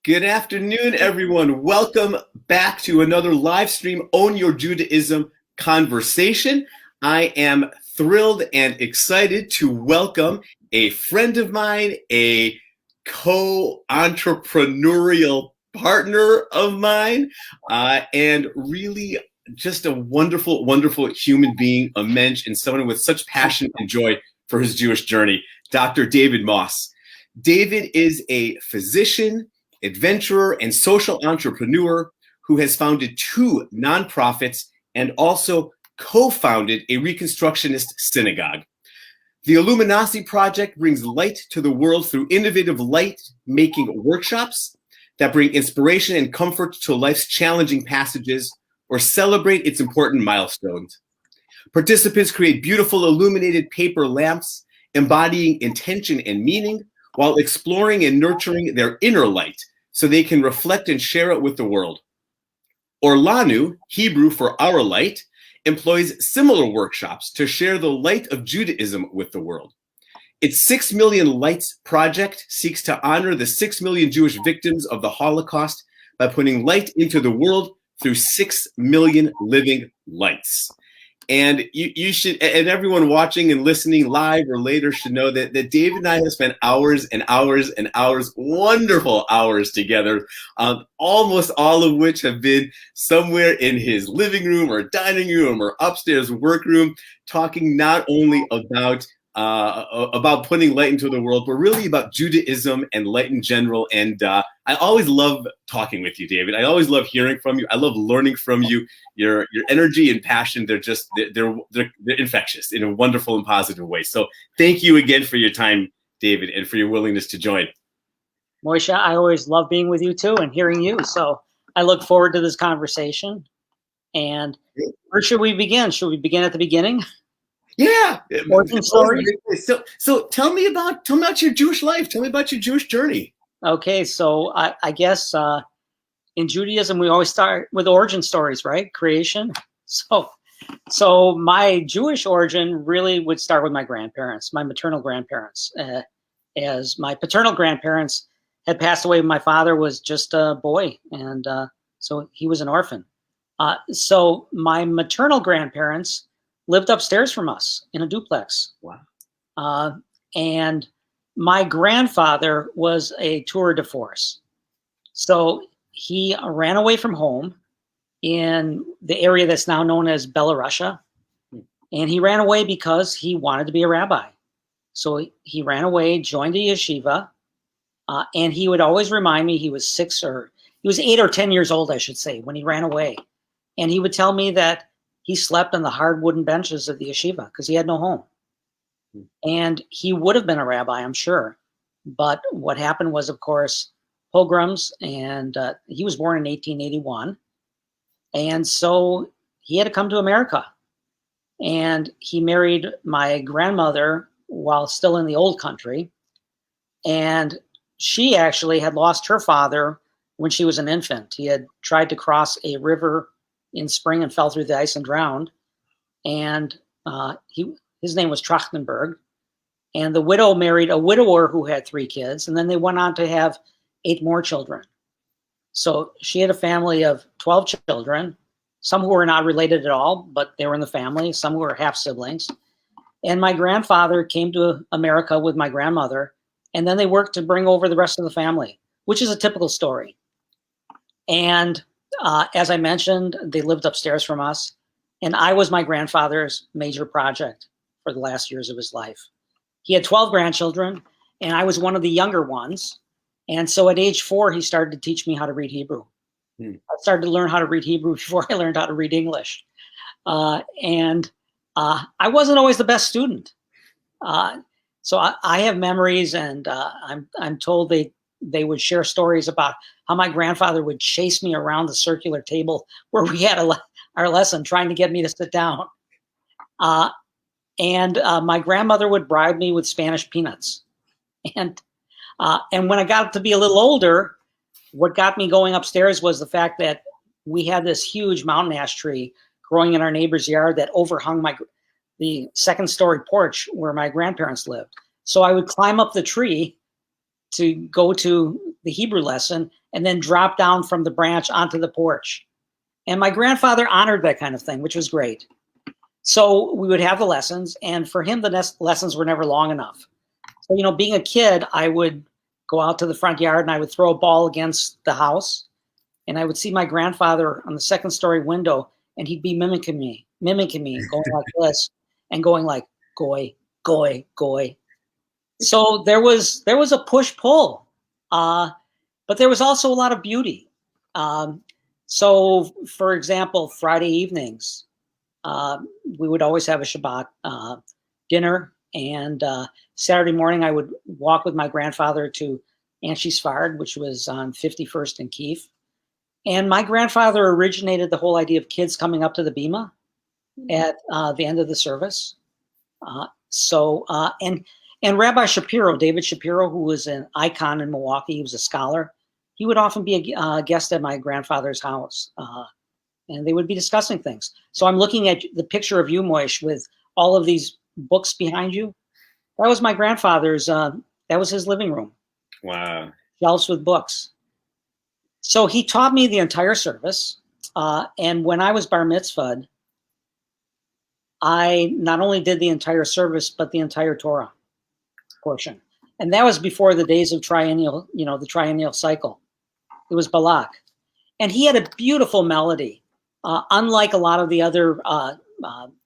Good afternoon, everyone. Welcome back to another live stream on Your Judaism conversation. I am thrilled and excited to welcome a friend of mine, a co-entrepreneurial partner of mine, and really just a wonderful, wonderful human being, a mensch, and someone with such passion and joy for his Jewish journey, Dr. David Moss. David is a physician, adventurer, and social entrepreneur who has founded 2 nonprofits and also co-founded a Reconstructionist synagogue. The Illumignossi Project brings light to the world through innovative light-making workshops that bring inspiration and comfort to life's challenging passages or celebrate its important milestones. Participants create beautiful illuminated paper lamps embodying intention and meaning while exploring and nurturing their inner light so they can reflect and share it with the world. OrLanu, Hebrew for our light, employs similar workshops to share the light of Judaism with the world. Its 6 Million Lights project seeks to honor the 6 million Jewish victims of the Holocaust by putting light into the world through 6 million living lights. And you should, and everyone watching and listening live or later should know that David and I have spent hours and hours and hours, wonderful hours together, almost all of which have been somewhere in his living room or dining room or upstairs workroom, talking not only about putting light into the world, but really about Judaism and light in general. And I always love talking with you, David. I always love hearing from you. I love learning from you. Your energy and passion, they're infectious in a wonderful and positive way. So thank you again for your time, David, and for your willingness to join. Moishe, I always love being with you too and hearing you. So I look forward to this conversation. And where should we begin? Should we begin at the beginning? Yeah. Origin story. So tell me about your Jewish life. Tell me about your Jewish journey. Okay, so I guess in Judaism we always start with origin stories, right? Creation. So my Jewish origin really would start with my grandparents, my maternal grandparents, as my paternal grandparents had passed away when my father was just a boy, and so he was an orphan. So my maternal grandparents lived upstairs from us in a duplex. Wow. And my grandfather was a tour de force. So he ran away from home in the area that's now known as Belarusia. And he ran away because he wanted to be a rabbi. So he ran away, joined the yeshiva, and he would always remind me he was 8 or 10 years old, I should say, when he ran away. And he would tell me that he slept on the hard wooden benches of the yeshiva because he had no home. And he would have been a rabbi, I'm sure. But what happened was, of course, pogroms, and he was born in 1881. And so he had to come to America. And he married my grandmother while still in the old country. And she actually had lost her father when she was an infant. He had tried to cross a river in spring and fell through the ice and drowned. And his name was Trachtenberg. And the widow married a widower who had 3 kids. And then they went on to have 8 more children. So she had a family of 12 children, some who were not related at all, but they were in the family, some who were half siblings. And my grandfather came to America with my grandmother, and then they worked to bring over the rest of the family, which is a typical story. And as I mentioned, they lived upstairs from us, and I was my grandfather's major project for the last years of his life. He had 12 grandchildren, and I was one of the younger ones. And so at age 4, he started to teach me how to read Hebrew. I started to learn how to read Hebrew before I learned how to read English. And I wasn't always the best student. So I have memories, and I'm told they would share stories about how my grandfather would chase me around the circular table where we had our lesson, trying to get me to sit down. And my grandmother would bribe me with Spanish peanuts. And when I got to be a little older, what got me going upstairs was the fact that we had this huge mountain ash tree growing in our neighbor's yard that overhung the second story porch where my grandparents lived. So I would climb up the tree to go to the Hebrew lesson and then drop down from the branch onto the porch. And my grandfather honored that kind of thing, which was great. So we would have the lessons, and for him, the lessons were never long enough. So, being a kid, I would go out to the front yard and I would throw a ball against the house, and I would see my grandfather on the second story window, and he'd be mimicking me, going like this and going like, goy, goy, goy. So there was a push-pull, but there was also a lot of beauty. So, for example, Friday evenings, we would always have a Shabbat dinner, and Saturday morning I would walk with my grandfather to Anshe Sfard, which was on 51st and Keefe. And my grandfather originated the whole idea of kids coming up to the bima at the end of the service. And Rabbi Shapiro, David Shapiro, who was an icon in Milwaukee, he was a scholar, he would often be a guest at my grandfather's house. And they would be discussing things. So I'm looking at the picture of you, Moish, with all of these books behind you. That was my grandfather's, that was his living room. Wow. Shelves with books. So he taught me the entire service. And when I was bar mitzvahed, I not only did the entire service, but the entire Torah portion. And that was before the days of triennial, the triennial cycle. It was Balak. And he had a beautiful melody. Unlike a lot of the other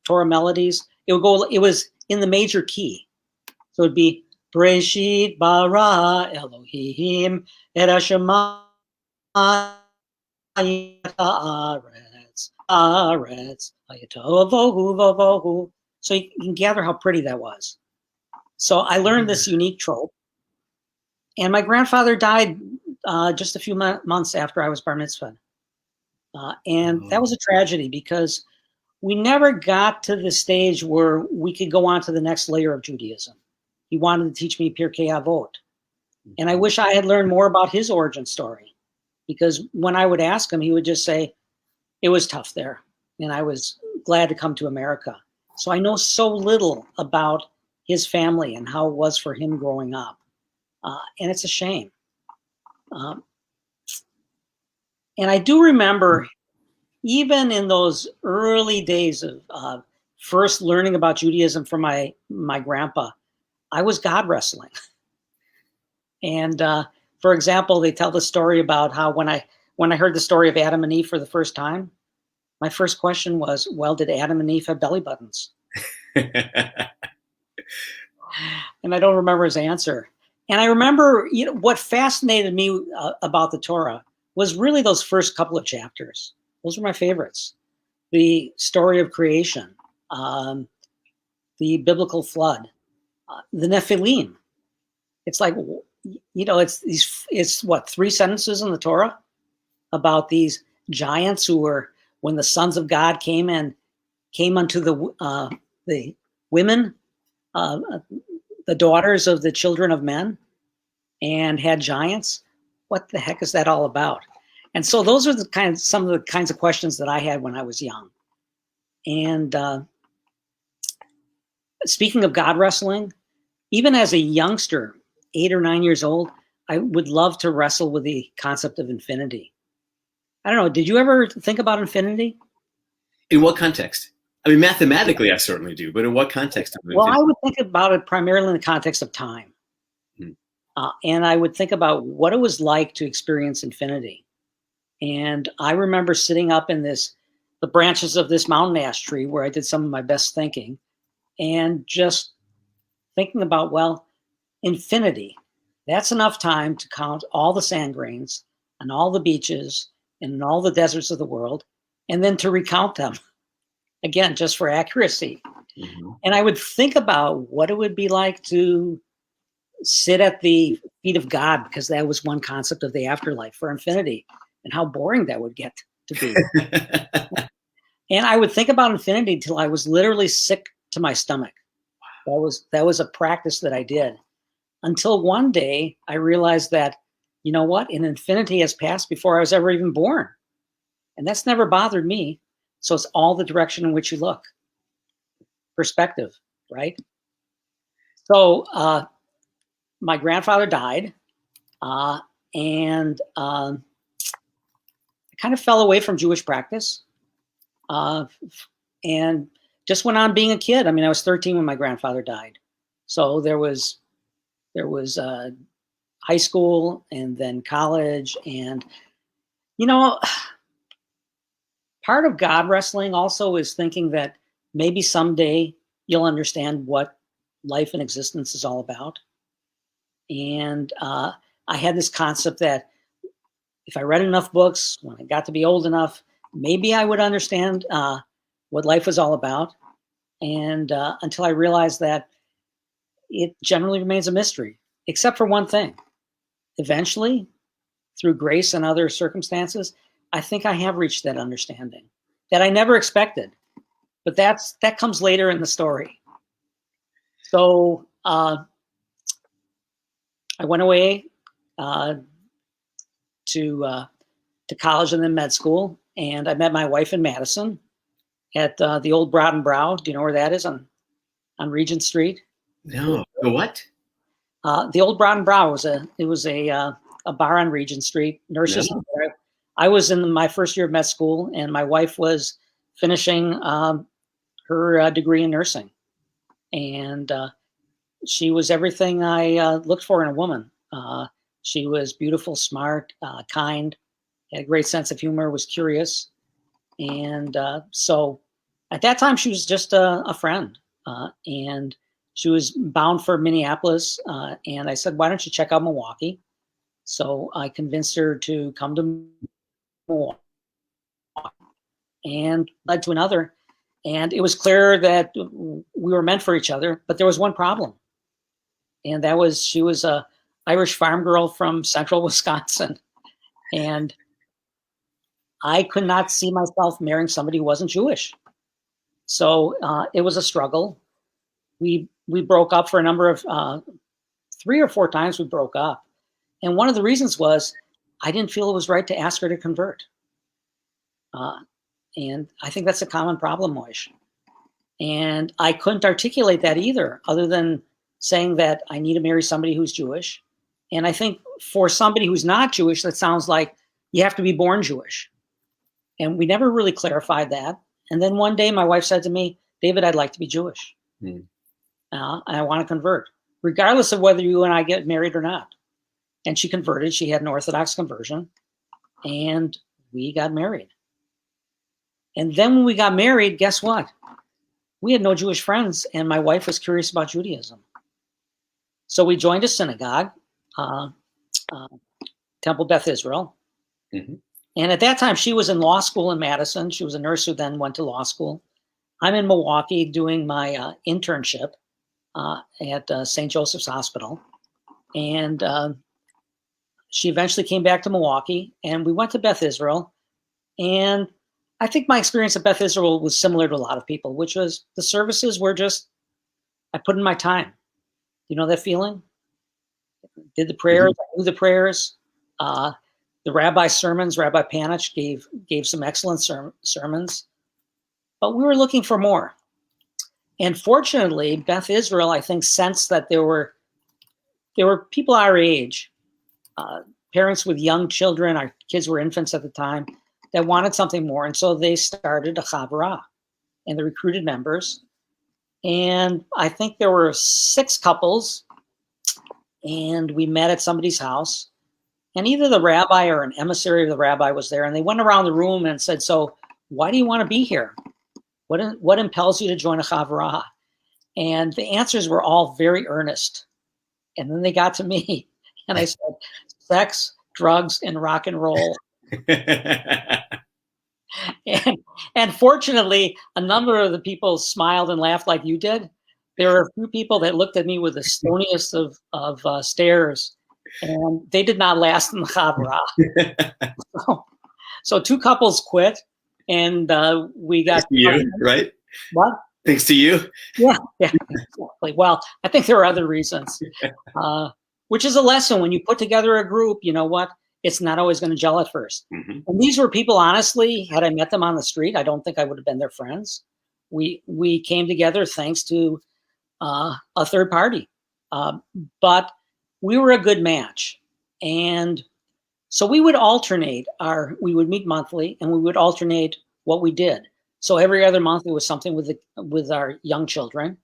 Torah melodies, it was in the major key. So it'd be Breshit bara Elohim et hashamayim haaretz hayatovohu vovohu. So you can gather how pretty that was. So I learned this unique trope. And my grandfather died just a few months after I was bar mitzvahed. And that was a tragedy because we never got to the stage where we could go on to the next layer of Judaism. He wanted to teach me Pirkei Avot. And I wish I had learned more about his origin story, because when I would ask him, he would just say, it was tough there, and I was glad to come to America. So I know so little about his family and how it was for him growing up. And it's a shame. And I do remember, even in those early days of first learning about Judaism from my grandpa, I was God wrestling. And for example, they tell the story about how when I heard the story of Adam and Eve for the first time, my first question was, well, did Adam and Eve have belly buttons? And I don't remember his answer. And I remember, what fascinated me about the Torah was really those first couple of chapters. Those were my favorites. The story of creation, the biblical flood, the Nephilim. It's like, it's what, 3 sentences in the Torah about these giants who were, when the sons of God came unto the women, the daughters of the children of men, and had giants. What the heck is that all about? And so those are some of the kinds of questions that I had when I was young. And speaking of God wrestling, even as a youngster, 8 or 9 years old, I would love to wrestle with the concept of infinity. I don't know. Did you ever think about infinity? In what context? I mean, mathematically, I certainly do, but in what context? Well, I would think about it primarily in the context of time. And I would think about what it was like to experience infinity. And I remember sitting up in the branches of this mountain ash tree where I did some of my best thinking, and just thinking about, well, infinity, that's enough time to count all the sand grains and all the beaches and all the deserts of the world, and then to recount them again, just for accuracy. Mm-hmm. And I would think about what it would be like to sit at the feet of God, because that was one concept of the afterlife, for infinity, and how boring that would get to be. And I would think about infinity till I was literally sick to my stomach. That was a practice that I did, until one day I realized that, you know what, an infinity has passed before I was ever even born. And that's never bothered me. So it's all the direction in which you look. Perspective, right? So my grandfather died. and I kind of fell away from Jewish practice, and just went on being a kid. I mean, I was 13 when my grandfather died, so there was high school and then college, and part of God wrestling also is thinking that maybe someday you'll understand what life and existence is all about. And I had this concept that if I read enough books, when I got to be old enough, maybe I would understand what life was all about. And until I realized that it generally remains a mystery, except for one thing. Eventually, through grace and other circumstances, I think I have reached that understanding that I never expected. But that comes later in the story. So I went away to college and then med school, and I met my wife in Madison at the old Broad and Brow. Do you know where that is on Regent Street? No. The what? The old Broad and Brow was a bar on Regent Street. Nurses. No. I was in my first year of med school, and my wife was finishing her degree in nursing, and she was everything I looked for in a woman. She was beautiful, smart, kind, had a great sense of humor, was curious. And so at that time, she was just a friend. And she was bound for Minneapolis. And I said, why don't you check out Milwaukee? So I convinced her to come to Milwaukee, and led to another. And it was clear that we were meant for each other. But there was one problem. And that was she was a Irish farm girl from central Wisconsin. And I could not see myself marrying somebody who wasn't Jewish. So it was a struggle. We broke up for a number of 3 or 4 times we broke up. And one of the reasons was I didn't feel it was right to ask her to convert. And I think that's a common problem, Moish. And I couldn't articulate that either, other than saying that I need to marry somebody who's Jewish. And I think for somebody who's not Jewish, that sounds like you have to be born Jewish. And we never really clarified that. And then one day my wife said to me, David, I'd like to be Jewish. I want to convert, regardless of whether you and I get married or not. And she converted. She had an Orthodox conversion. And we got married. And then when we got married, guess what? We had no Jewish friends, and my wife was curious about Judaism. So we joined a synagogue, Temple Beth Israel. Mm-hmm. And at that time, she was in law school in Madison. She was a nurse who then went to law school. I'm in Milwaukee doing my internship at St. Joseph's Hospital. And she eventually came back to Milwaukee, and we went to Beth Israel. And I think my experience at Beth Israel was similar to a lot of people, which was the services were just, I put in my time. You know that feeling? Did the prayers, I knew the prayers. The rabbi's sermons, Rabbi Panich gave some excellent sermons, but we were looking for more. And fortunately, Beth Israel, I think, sensed that there were people our age, parents with young children, our kids were infants at the time, that wanted something more. And so they started a chavurah, and they recruited members. And I think there were 6 couples, and we met at somebody's house. And either the rabbi or an emissary of the rabbi was there, and they went around the room and said, so why do you want to be here? What impels you to join a chavurah? And the answers were all very earnest. And then they got to me, and I said, sex, drugs, and rock and roll. And fortunately, a number of the people smiled and laughed like you did. There were a few people that looked at me with the stoniest of stares, and they did not last in the chavurah. So 2 couples quit, and we got thanks to you, right? What? Thanks to you. Yeah, exactly. Well, I think there are other reasons, which is a lesson when you put together a group. You know what? It's not always going to gel at first. Mm-hmm. And these were people, honestly, had I met them on the street, I don't think I would have been their friends. We came together thanks to a third party. But we were a good match. And So we would alternate we would meet monthly, and we would alternate what we did. So every other month it was something with our young children.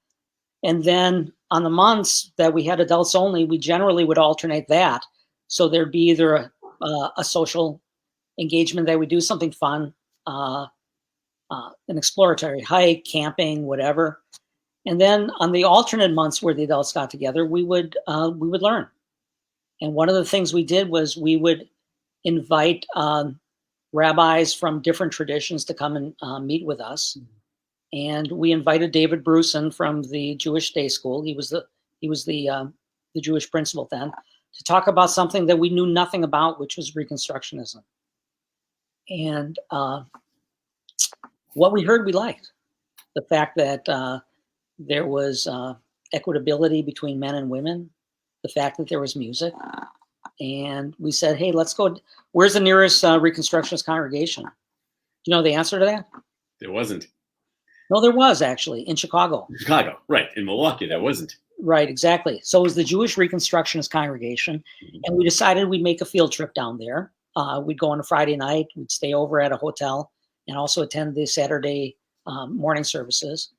And then on the months that we had adults only, we generally would alternate that. So there'd be either a social engagement that we do something fun, an exploratory hike, camping, whatever. And then on the alternate months where the adults got together, we would learn. And one of the things we did was we would invite rabbis from different traditions to come and meet with us. And we invited David Bruson from the Jewish Day School. He was the Jewish principal then, to talk about something that we knew nothing about, which was Reconstructionism. And what we heard, we liked. The fact that there was equitability between men and women, the fact that there was music. And we said, hey, let's go. Where's the nearest Reconstructionist congregation? Do you know the answer to that? There wasn't. No, there was actually in Chicago. Chicago, right. In Milwaukee, there wasn't. Right, exactly. So it was the Jewish Reconstructionist congregation. And we decided we'd make a field trip down there. We'd go on a Friday night. We'd stay over at a hotel and also attend the Saturday morning services.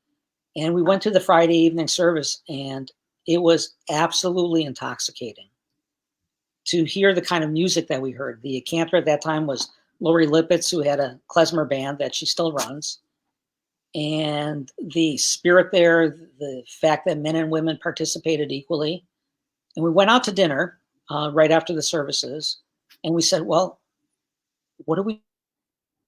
And we went to the Friday evening service, and it was absolutely intoxicating to hear the kind of music that we heard. The cantor at that time was Lori Lippitz, who had a klezmer band that she still runs. And the spirit there, the fact that men and women participated equally. And we went out to dinner right after the services. And we said, well, what are we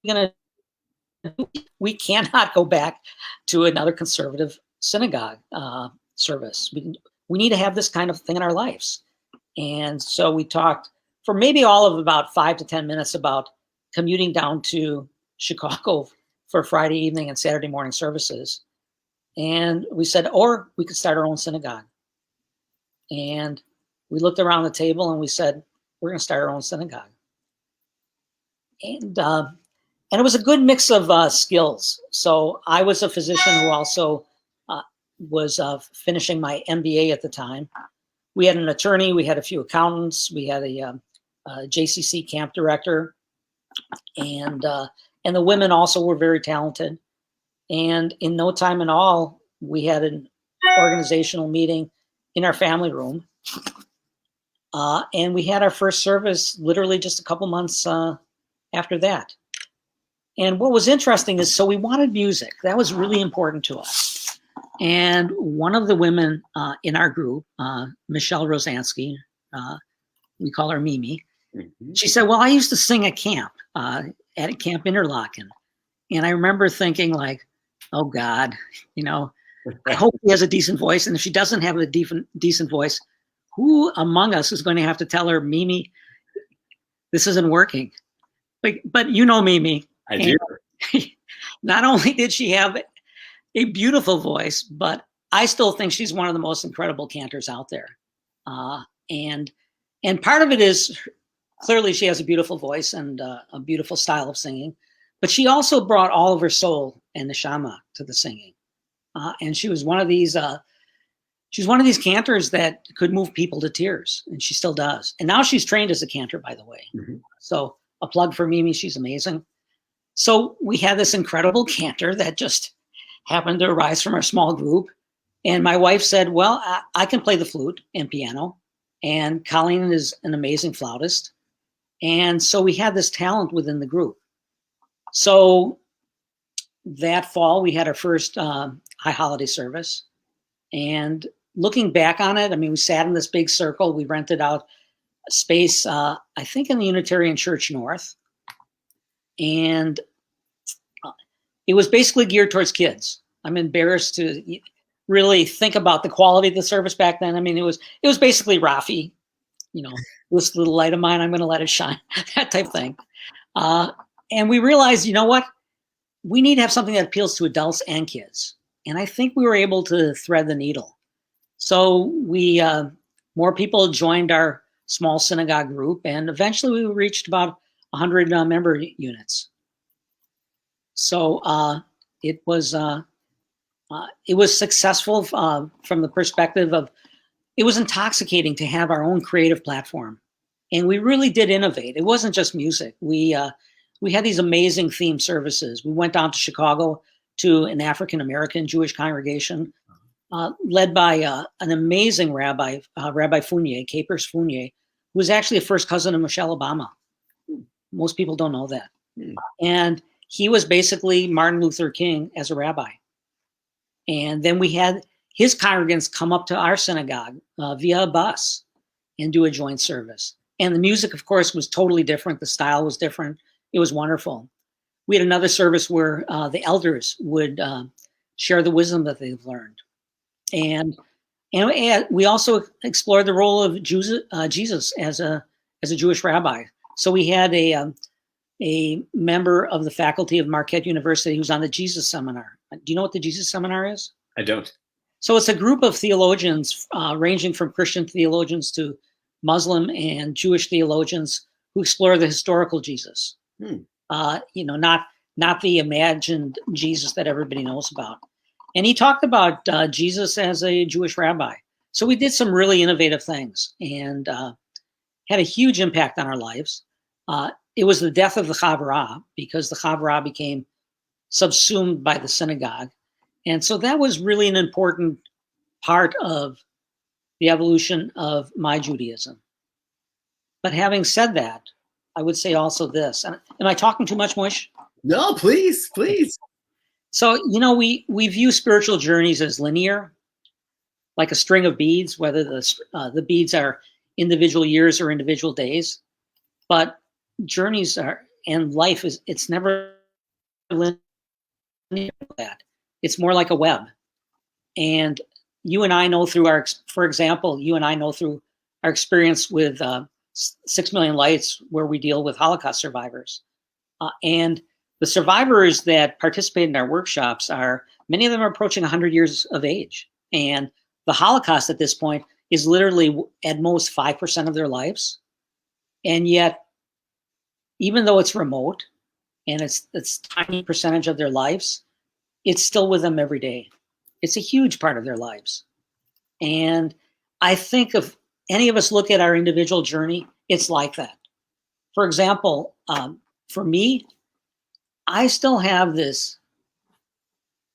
going to do? We cannot go back to another conservative synagogue service. We need to have this kind of thing in our lives. And so we talked for maybe all of about 5 to 10 minutes about commuting down to Chicago for Friday evening and Saturday morning services. And we said, or we could start our own synagogue. And we looked around the table and we said, we're going to start our own synagogue. And it was a good mix of skills. So I was a physician who also was finishing my MBA at the time. We had an attorney, we had a few accountants, we had a JCC camp director, and the women also were very talented. And in no time at all, we had an organizational meeting in our family room. And we had our first service literally just a couple months after that. And what was interesting is, so we wanted music. That was really important to us. And one of the women in our group, Michelle Rosansky, we call her Mimi, she said, well, I used to sing at camp, at Camp Interlaken. And I remember thinking like, oh God, I hope she has a decent voice. And if she doesn't have a decent voice, who among us is going to have to tell her, Mimi, this isn't working? But you know Mimi. I do. Not only did she have a beautiful voice, but I still think she's one of the most incredible cantors out there. And part of it is clearly she has a beautiful voice and a beautiful style of singing, but she also brought all of her soul and neshama to the singing. And she was one of these cantors that could move people to tears, and she still does. And now she's trained as a cantor, by the way. So a plug for Mimi, she's amazing. So we had this incredible cantor that just happened to arise from our small group. And my wife said, well, I can play the flute and piano. And Colleen is an amazing flautist. And so we had this talent within the group. So that fall, we had our first high holiday service. And looking back on it, I mean, we sat in this big circle. We rented out a space, I think in the Unitarian Church North. And it was basically geared towards kids. I'm embarrassed to really think about the quality of the service back then. I mean, it was basically Rafi, this little light of mine, I'm going to let it shine, that type of thing. And we realized, you know what? We need to have something that appeals to adults and kids. And I think we were able to thread the needle. So we more people joined our small synagogue group, and eventually we reached about 100 member units. So it was successful from the perspective of, it was intoxicating to have our own creative platform. And we really did innovate. It wasn't just music. We had these amazing theme services. We went down to Chicago to an African-American Jewish congregation led by an amazing rabbi, Rabbi Fournier, Capers Fournier, who was actually a first cousin of Michelle Obama. Most people don't know that. And he was basically Martin Luther King as a rabbi. And then we had his congregants come up to our synagogue via a bus and do a joint service. And the music, of course, was totally different. The style was different. It was wonderful. We had another service where the elders would share the wisdom that they've learned. And we also explored the role of Jesus as a Jewish rabbi. So we had a member of the faculty of Marquette University who's on the Jesus Seminar. Do you know what the Jesus Seminar is? I don't. So it's a group of theologians ranging from Christian theologians to Muslim and Jewish theologians who explore the historical Jesus. Not the imagined Jesus that everybody knows about. And he talked about Jesus as a Jewish rabbi. So we did some really innovative things and had a huge impact on our lives. It was the death of the Chavurah because the Chavurah became subsumed by the synagogue. And so that was really an important part of the evolution of my Judaism. But having said that, I would say also this. Am I talking too much, Mush? No, please, please. So, we view spiritual journeys as linear, like a string of beads, whether the beads are individual years or individual days. But journeys and life it's never linear like that. It's more like a web. And you and I know through for example, our experience with 6 Million Lights, where we deal with Holocaust survivors. And the survivors that participate in our workshops many of them are approaching 100 years of age. And the Holocaust at this point is literally at most 5% of their lives. And yet, even though it's remote and it's tiny percentage of their lives, it's still with them every day. It's a huge part of their lives. And I think if any of us look at our individual journey, it's like that. For example, for me, I still have this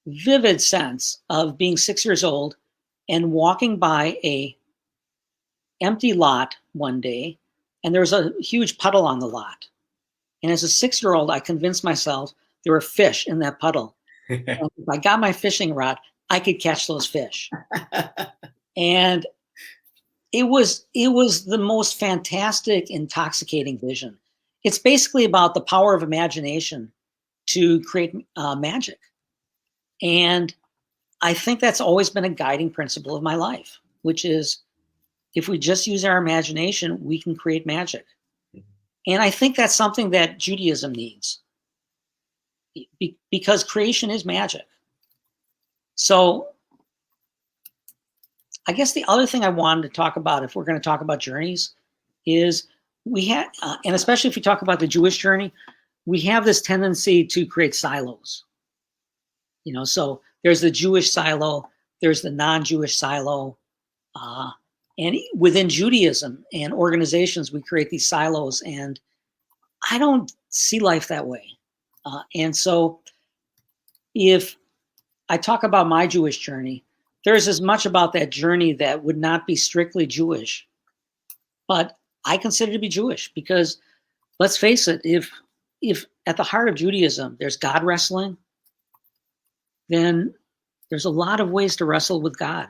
vivid sense of being 6 years old and walking by a empty lot one day, and there was a huge puddle on the lot. And as a 6-year-old, I convinced myself there were fish in that puddle. And if I got my fishing rod, I could catch those fish. And it was the most fantastic, intoxicating vision. It's basically about the power of imagination to create magic. And I think that's always been a guiding principle of my life, which is if we just use our imagination, we can create magic. And I think that's something that Judaism needs because creation is magic. So I guess the other thing I wanted to talk about, if we're going to talk about journeys, is we have, and especially if we talk about the Jewish journey, we have this tendency to create silos. So there's the Jewish silo, there's the non-Jewish silo, and within Judaism and organizations, we create these silos, and I don't see life that way. And so if I talk about my Jewish journey, there's as much about that journey that would not be strictly Jewish, but I consider to be Jewish because, let's face it, if at the heart of Judaism there's God wrestling, then there's a lot of ways to wrestle with God.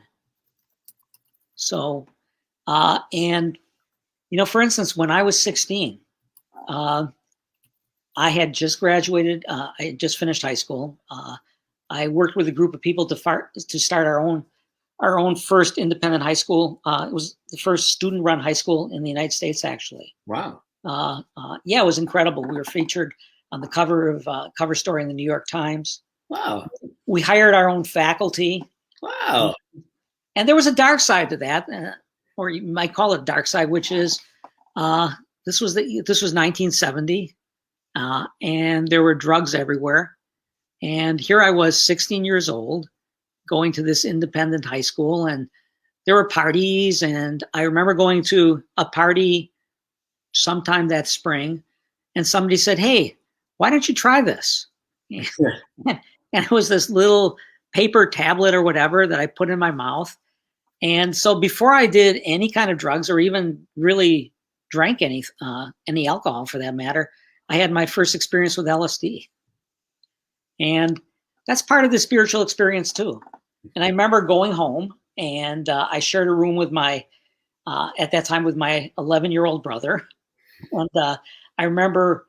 So, and for instance, when I was 16, I had just graduated. I had just finished high school. I worked with a group of people to start our own first independent high school. It was the first student-run high school in the United States, actually. Wow. Yeah, it was incredible. We were featured on the cover story in the New York Times. Wow. We hired our own faculty. Wow. And there was a dark side to that, or you might call it dark side, which is this was 1970, and there were drugs everywhere. And here I was, 16 years old, going to this independent high school, and there were parties. And I remember going to a party sometime that spring, and somebody said, "Hey, why don't you try this?" And it was this little paper tablet or whatever that I put in my mouth. And so before I did any kind of drugs or even really drank any alcohol for that matter, I had my first experience with LSD. And that's part of the spiritual experience too. And I remember going home, and I shared a room with my, at that time, with my 11-year-old brother. And I remember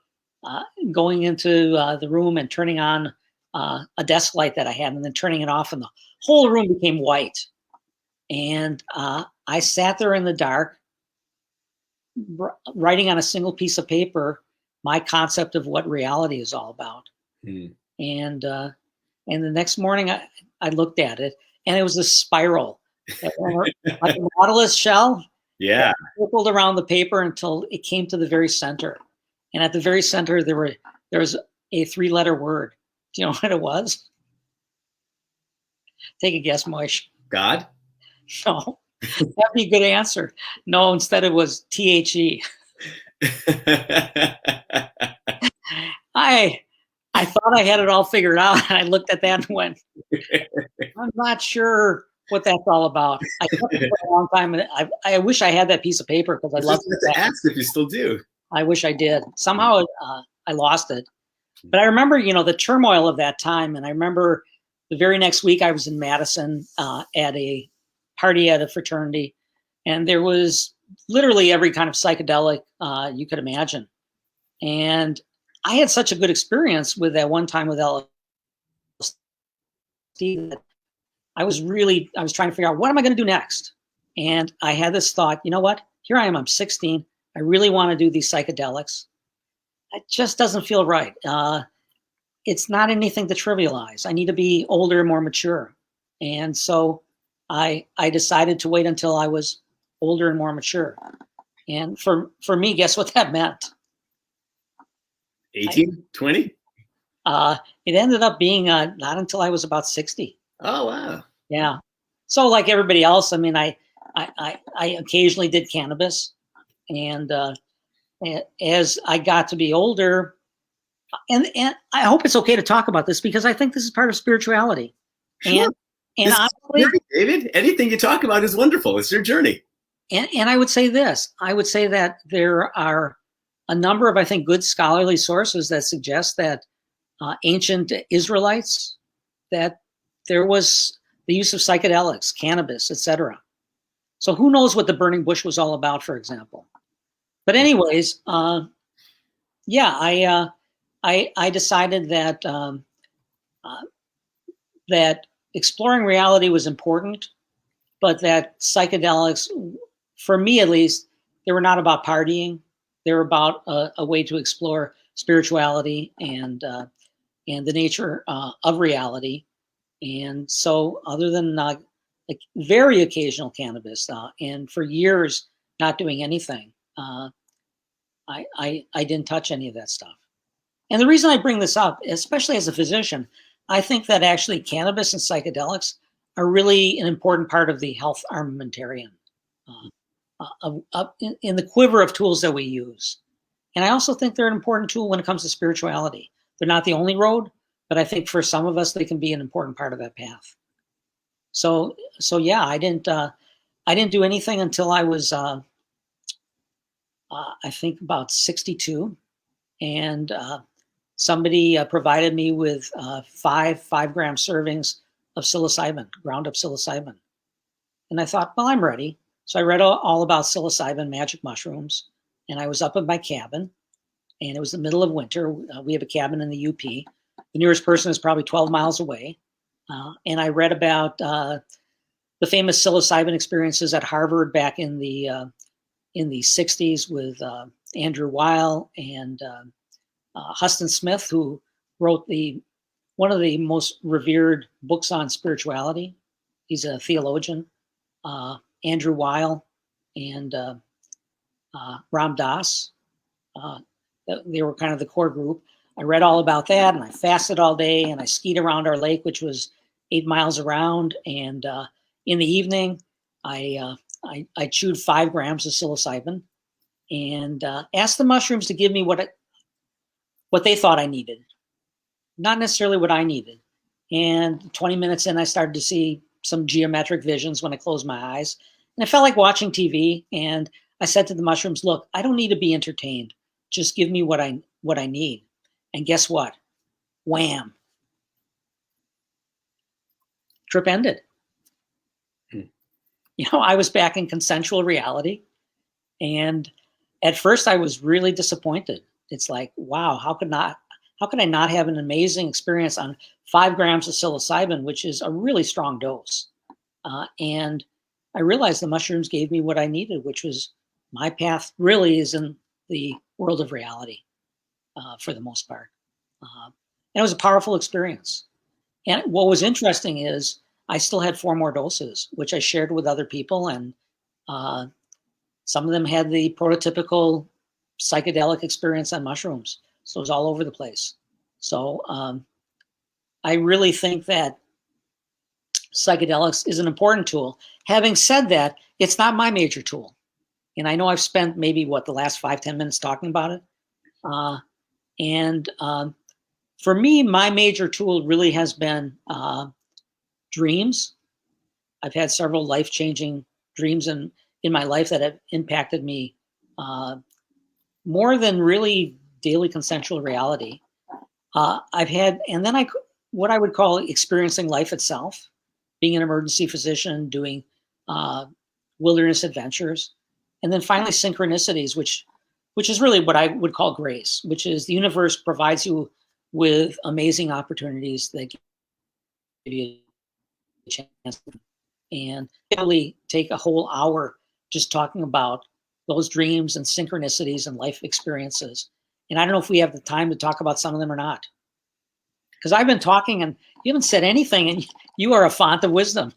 going into the room and turning on a desk light that I had, and then turning it off, and the whole room became white. And I sat there in the dark, writing on a single piece of paper my concept of what reality is all about. And the next morning, I looked at it, and it was a spiral, like a Nautilus shell. Yeah. Circled around the paper until it came to the very center. And at the very center, there was a 3-letter word. Do you know what it was? Take a guess, Moish. God? No. That'd be a good answer. No, instead it was THE. I thought I had it all figured out. And I looked at that and went, I'm not sure what that's all about. I kept it for a long time. And I wish I had that piece of paper, because I'd love to ask if you still do. I wish I did. Somehow I lost it. But I remember, the turmoil of that time. And I remember the very next week I was in Madison at a party at a fraternity. And there was literally every kind of psychedelic you could imagine. And I had such a good experience with that one time with LSD that I was trying to figure out, what am I going to do next? And I had this thought, you know what? Here I am, I'm 16. I really want to do these psychedelics. It just doesn't feel right. It's not anything to trivialize. I need to be older and more mature. And so I decided to wait until I was older and more mature. And for me, guess what that meant? 18, 20? It ended up being not until I was about 60. Oh, wow. Yeah. So like everybody else, I mean, I occasionally did cannabis. And as I got to be older, and I hope it's okay to talk about this, because I think this is part of spirituality. Sure. And honestly, David, anything you talk about is wonderful. It's your journey. And I would say this. I would say that there are a number of, I think, good scholarly sources that suggest that ancient Israelites, that there was the use of psychedelics, cannabis, etc. So who knows what the burning bush was all about, for example. But anyways, I decided that that exploring reality was important, but that psychedelics, for me at least, they were not about partying. They were about a way to explore spirituality and the nature of reality. And so, other than like very occasional cannabis, and for years not doing anything, I didn't touch any of that stuff. And the reason I bring this up, especially as a physician, I think that actually cannabis and psychedelics are really an important part of the health armamentarium, in the quiver of tools that we use. And I also think they're an important tool when it comes to spirituality. They're not the only road, but I think for some of us, they can be an important part of that path. So yeah, I didn't do anything until I was, I think about 62. And somebody provided me with 5-gram servings of psilocybin, ground up psilocybin. And I thought, well, I'm ready. So I read all about psilocybin, magic mushrooms, and I was up in my cabin, and it was the middle of winter. We have a cabin in the UP. The nearest person is probably 12 miles away. And I read about the famous psilocybin experiences at Harvard back in the 60s with Andrew Weil and Huston Smith, who wrote one of the most revered books on spirituality. He's a theologian. Andrew Weil and Ram Dass. They were kind of the core group. I read all about that, and I fasted all day, and I skied around our lake, which was 8 miles around. And in the evening, I chewed 5 grams of psilocybin, and asked the mushrooms to give me what they thought I needed, not necessarily what I needed. And 20 minutes in, I started to see some geometric visions when I closed my eyes. And I felt like watching TV. And I said to the mushrooms, look, I don't need to be entertained. Just give me what I need. And guess what? Wham. Trip ended. You know, I was back in consensual reality. And at first I was really disappointed. It's like, wow, how could I not have an amazing experience on 5 grams of psilocybin, which is a really strong dose? And I realized the mushrooms gave me what I needed, which was my path really is in the world of reality for the most part. And it was a powerful experience. And what was interesting is I still had 4 more doses, which I shared with other people. And some of them had the prototypical psychedelic experience on mushrooms. So it was all over the place. So I really think that psychedelics is an important tool. Having said that, it's not my major tool. And I know I've spent maybe the last 5-10 minutes talking about it. For me, my major tool really has been dreams. I've had several life-changing dreams in my life that have impacted me more than really daily consensual reality. I've had, and then what I would call experiencing life itself, being an emergency physician, doing wilderness adventures, and then finally synchronicities, which is really what I would call grace, which is the universe provides you with amazing opportunities that give you a chance. And really take a whole hour just talking about those dreams and synchronicities and life experiences. And I don't know if we have the time to talk about some of them or not. Because I've been talking and you haven't said anything, and you are a font of wisdom.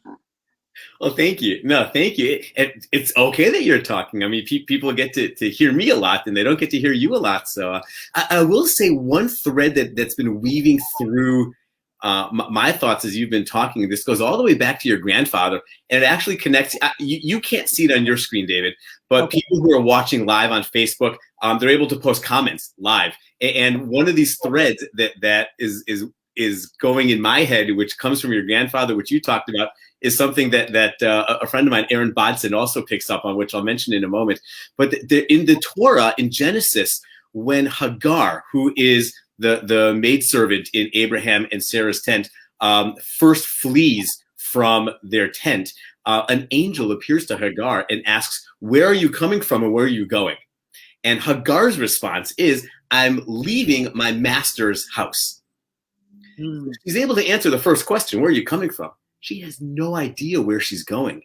Well, thank you. No, thank you. It's okay that you're talking. I mean, people get to hear me a lot, and they don't get to hear you a lot. So I will say one thread that's been weaving through my thoughts as you've been talking. This goes all the way back to your grandfather, and it actually connects. You can't see it on your screen, David, but okay. People who are watching live on Facebook, they're able to post comments live. And one of these threads that is going in my head, which comes from your grandfather, which you talked about, is something that a friend of mine, Aaron Bodson, also picks up on, which I'll mention in a moment. But in the Torah, in Genesis, when Hagar, who is the maidservant in Abraham and Sarah's tent, first flees from their tent, an angel appears to Hagar and asks, "Where are you coming from and where are you going?" And Hagar's response is, "I'm leaving my master's house." She's able to answer the first question, "Where are you coming from?" She has no idea where she's going.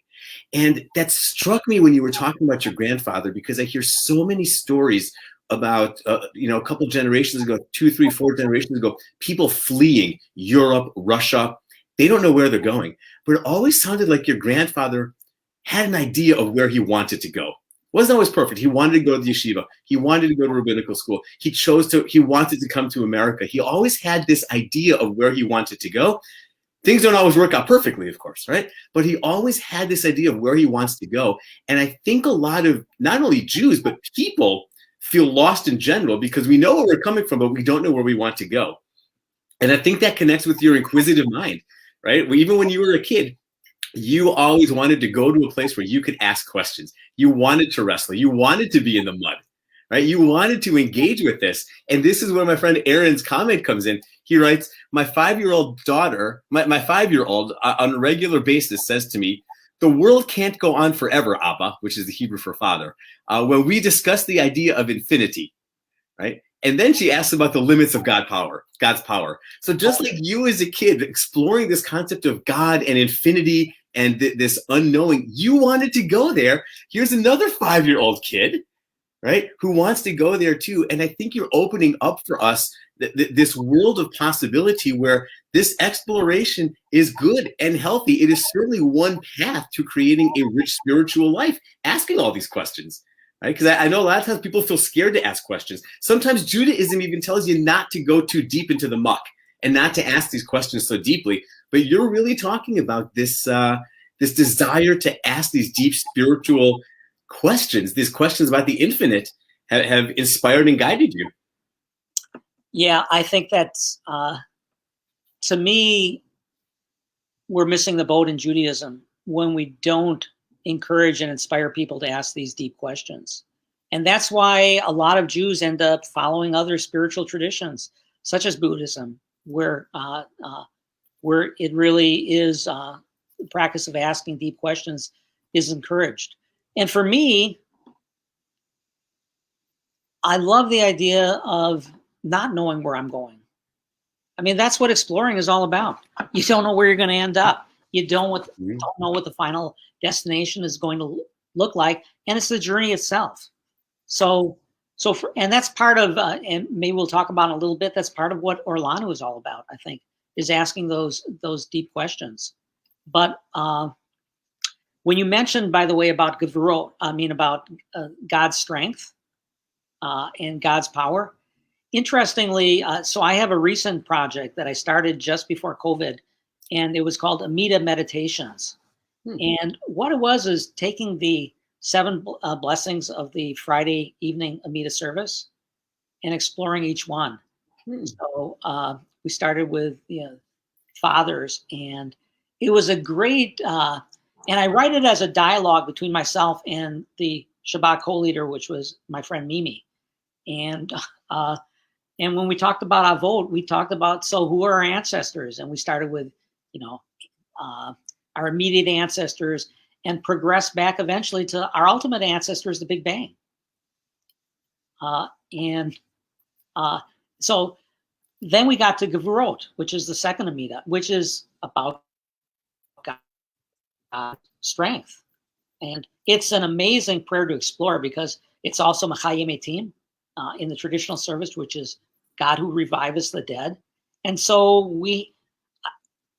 And that struck me when you were talking about your grandfather, because I hear so many stories about, a couple generations ago, 2, 3, 4 generations ago, people fleeing Europe, Russia. They don't know where they're going. But it always sounded like your grandfather had an idea of where he wanted to go. Wasn't always perfect. He wanted to go to the yeshiva. He wanted to go to rabbinical school. He wanted to come to America. He always had this idea of where he wanted to go. Things don't always work out perfectly, of course, right? But he always had this idea of where he wants to go. And I think a lot of not only Jews, but people feel lost in general because we know where we're coming from, but we don't know where we want to go. And I think that connects with your inquisitive mind, right? Even when you were a kid, you always wanted to go to a place where you could ask questions. You wanted to wrestle. You wanted to be in the mud, right? You wanted to engage with this. And this is where my friend Aaron's comment comes in. He writes, my 5-year-old daughter, my 5-year-old on a regular basis says to me, "The world can't go on forever, Abba," which is the Hebrew for father, when we discuss the idea of infinity, right? And then she asks about the limits of God's power. So just like you as a kid exploring this concept of God and infinity and this unknowing, you wanted to go there. Here's another 5-year-old kid, right, who wants to go there too. And I think you're opening up for us this world of possibility where this exploration is good and healthy. It is certainly one path to creating a rich spiritual life, asking all these questions, right? Because I know a lot of times people feel scared to ask questions. Sometimes Judaism even tells you not to go too deep into the muck and not to ask these questions so deeply. But you're really talking about this desire to ask these deep spiritual questions, these questions about the infinite, have inspired and guided you? Yeah, I think that's, to me, we're missing the boat in Judaism when we don't encourage and inspire people to ask these deep questions. And that's why a lot of Jews end up following other spiritual traditions, such as Buddhism, where it really is the practice of asking deep questions is encouraged. And for me, I love the idea of not knowing where I'm going. I mean, that's what exploring is all about. You don't know where you're going to end up. You don't know what the final destination is going to look like, and it's the journey itself. And that's part of, and maybe we'll talk about in a little bit. That's part of what OrLanu is all about. I think is asking those deep questions. But when you mentioned, by the way, about Gevurot, I mean about God's strength and God's power. Interestingly, so I have a recent project that I started just before COVID, and it was called Amida Meditations. And what it was is taking the 7 blessings of the Friday evening Amida service and exploring each one. So we started with fathers, and it was a great, and I write it as a dialogue between myself and the Shabbat co-leader, which was my friend Mimi. And when we talked about Avot, we talked about, so who are our ancestors? And we started with, our immediate ancestors and progressed back eventually to our ultimate ancestors, the Big Bang. So then we got to Gevurot, which is the second Amida, which is about God's strength. And it's an amazing prayer to explore because it's also Machayim Etim in the traditional service, which is God who reviveth the dead. And so